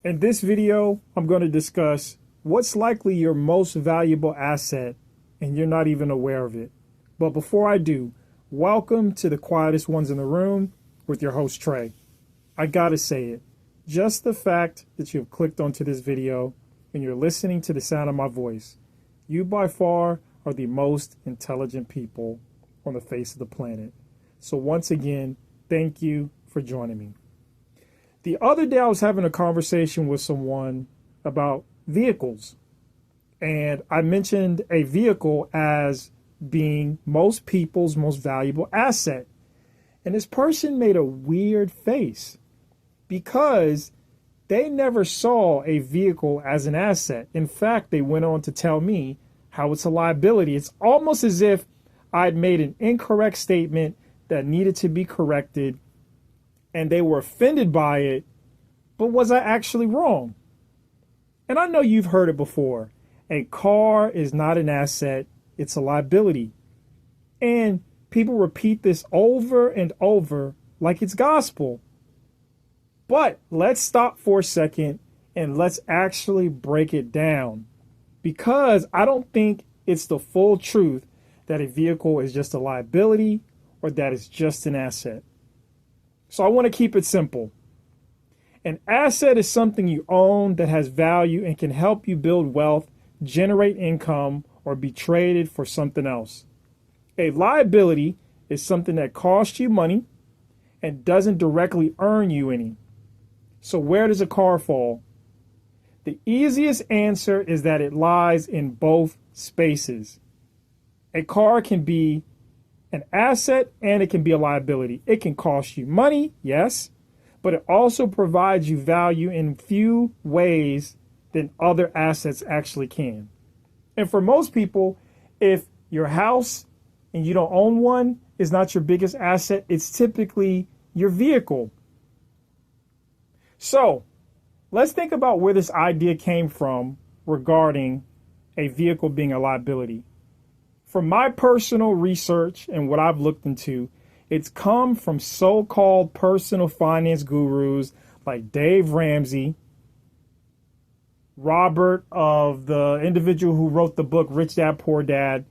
In this video, I'm going to discuss what's likely your most valuable asset and you're not even aware of it. But before I do, welcome to the Quietest Ones in the Room with your host, Trey. I gotta say it, just the fact that you've clicked onto this video and you're listening to the sound of my voice, you by far are the most intelligent people on the face of the planet. So once again, thank you for joining me. The other day, I was having a conversation with someone about vehicles, and I mentioned a vehicle as being most people's most valuable asset. And this person made a weird face because they never saw a vehicle as an asset. In fact, they went on to tell me how it's a liability. It's almost as if I'd made an incorrect statement that needed to be corrected, and they were offended by it, but was I actually wrong? And I know you've heard it before. A car is not an asset, it's a liability. And people repeat this over and over like it's gospel. But let's stop for a second and let's actually break it down, because I don't think it's the full truth that a vehicle is just a liability or that it's just an asset. So I want to keep it simple. An asset is something you own that has value and can help you build wealth, generate income, or be traded for something else. A liability is something that costs you money and doesn't directly earn you any. So where does a car fall? The easiest answer is that it lies in both spaces. A car can be an asset and it can be a liability. It can cost you money, yes, but it also provides you value in few ways than other assets actually can. And for most people, if your house and you don't own one is not your biggest asset, it's typically your vehicle. So let's think about where this idea came from regarding a vehicle being a liability. From my personal research and what I've looked into, it's come from so-called personal finance gurus like Dave Ramsey, Robert, of the individual who wrote the book Rich Dad Poor Dad,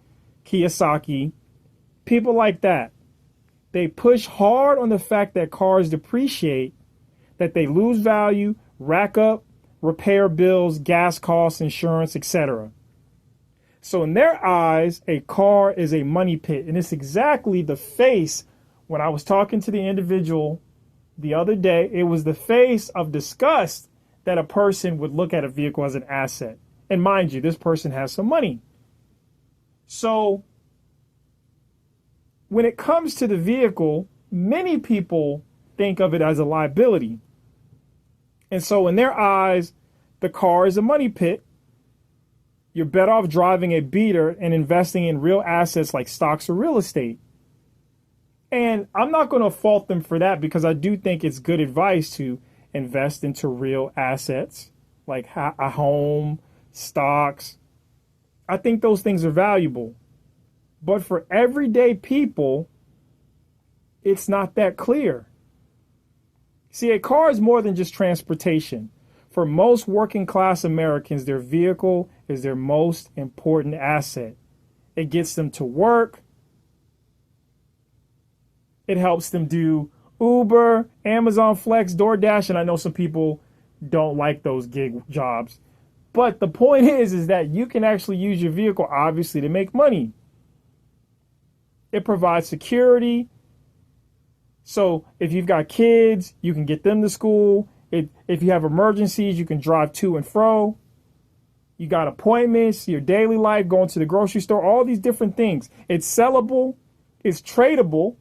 Kiyosaki, people like that. They push hard on the fact that cars depreciate, that they lose value, rack up repair bills, gas costs, insurance, etc. So in their eyes, a car is a money pit. And it's exactly the face. When I was talking to the individual the other day, it was the face of disgust that a person would look at a vehicle as an asset. And mind you, this person has some money. So when it comes to the vehicle, many people think of it as a liability. And so in their eyes, the car is a money pit. You're better off driving a beater and investing in real assets like stocks or real estate. And I'm not going to fault them for that, because I do think it's good advice to invest into real assets like a home, stocks. I think those things are valuable. But for everyday people, it's not that clear. See, a car is more than just transportation. For most working class Americans, their vehicle is their most important asset. It gets them to work. It helps them do Uber, Amazon Flex, DoorDash, and I know some people don't like those gig jobs. But the point is that you can actually use your vehicle, obviously, to make money. It provides security. So if you've got kids, you can get them to school. If you have emergencies, you can drive to and fro. You got appointments, your daily life, going to the grocery store, all these different things. It's sellable, it's tradable.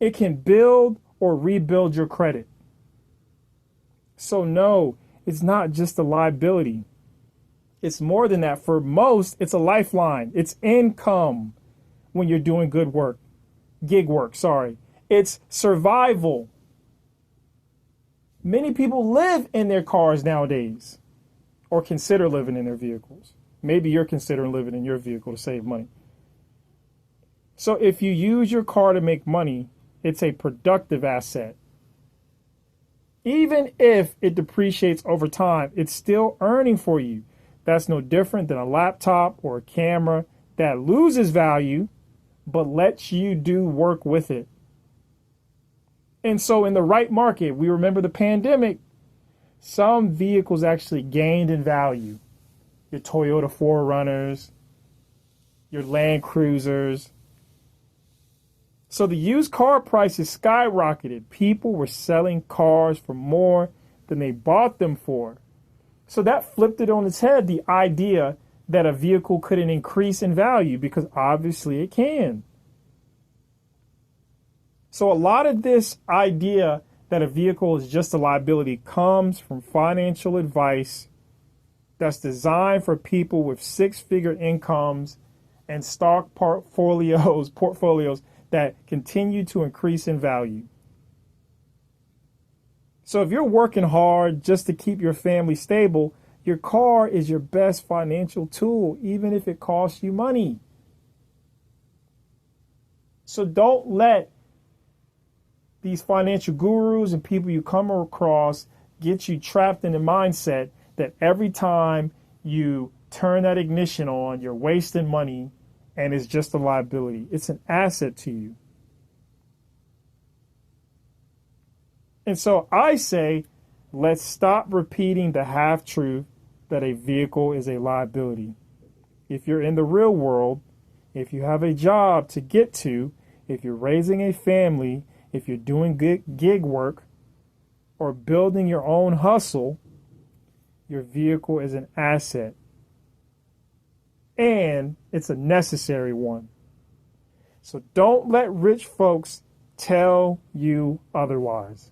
It can build or rebuild your credit. So no, it's not just a liability. It's more than that. For most, it's a lifeline. It's income when you're doing good work, gig work, sorry. It's survival. Many people live in their cars nowadays, or consider living in their vehicles. Maybe you're considering living in your vehicle to save money. So if you use your car to make money, it's a productive asset. Even if it depreciates over time, it's still earning for you. That's no different than a laptop or a camera that loses value, but lets you do work with it. And so in the right market, we remember the pandemic, some vehicles actually gained in value. Your Toyota 4Runners, your Land Cruisers. So the used car prices skyrocketed. People were selling cars for more than they bought them for. So that flipped it on its head, the idea that a vehicle couldn't increase in value, because obviously it can. So a lot of this idea that a vehicle is just a liability comes from financial advice that's designed for people with six-figure incomes and stock portfolios that continue to increase in value. So if you're working hard just to keep your family stable, your car is your best financial tool, even if it costs you money. So don't let these financial gurus and people you come across get you trapped in the mindset that every time you turn that ignition on, you're wasting money and it's just a liability. It's an asset to you. And so I say, let's stop repeating the half-truth that a vehicle is a liability. If you're in the real world, if you have a job to get to, if you're raising a family, if you're doing gig work or building your own hustle, your vehicle is an asset. And it's a necessary one. So don't let rich folks tell you otherwise.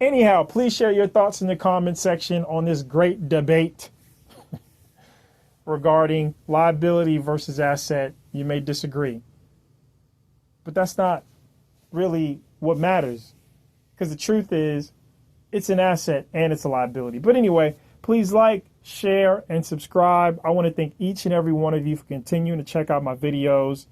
Anyhow, please share your thoughts in the comment section on this great debate regarding liability versus asset. You may disagree, but that's not really what matters, because the truth is it's an asset and it's a liability. But anyway, please like, share, and subscribe. I want to thank each and every one of you for continuing to check out my videos.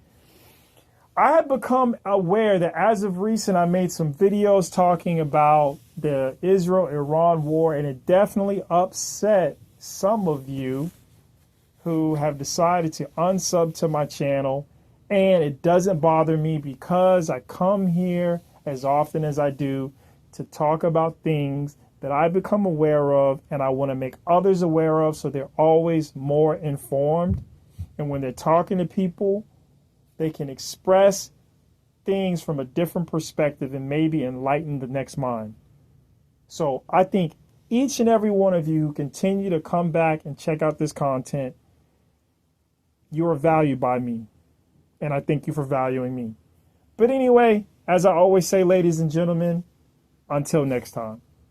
I have become aware that as of recent, I made some videos talking about the Israel-Iran war, and it definitely upset some of you who have decided to unsub to my channel. And it doesn't bother me, because I come here as often as I do to talk about things that I become aware of and I want to make others aware of, so they're always more informed. And when they're talking to people, they can express things from a different perspective and maybe enlighten the next mind. So I think each and every one of you who continue to come back and check out this content, you are valued by me. And I thank you for valuing me. But anyway, as I always say, ladies and gentlemen, until next time.